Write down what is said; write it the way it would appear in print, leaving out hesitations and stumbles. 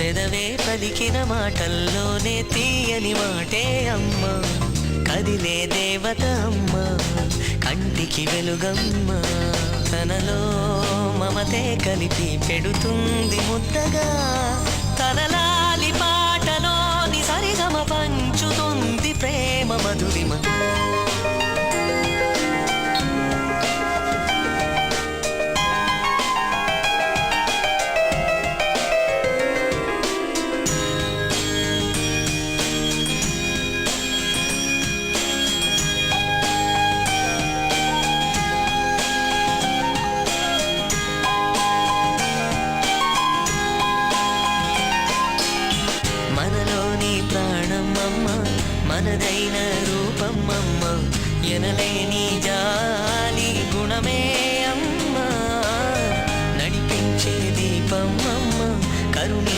పెదవే పలికిన మాటల్లోనే తీయని మాటే అమ్మ, కదిలే దేవత అమ్మ, కంటికి వెలుగమ్మ, తనలో మమతే కలిపి పెడుతుంది ముద్దగా, తనలాలి పాటలోని సరిగమ పంచుతుంది ప్రేమ మధురిమ. మనలోని ప్రాణమమ్మ, మనదైన రూపమమ్మ, ఎనలేని జాలి గుణమే అమ్మ, నడిపించే దీపమమ్మ, కరుణి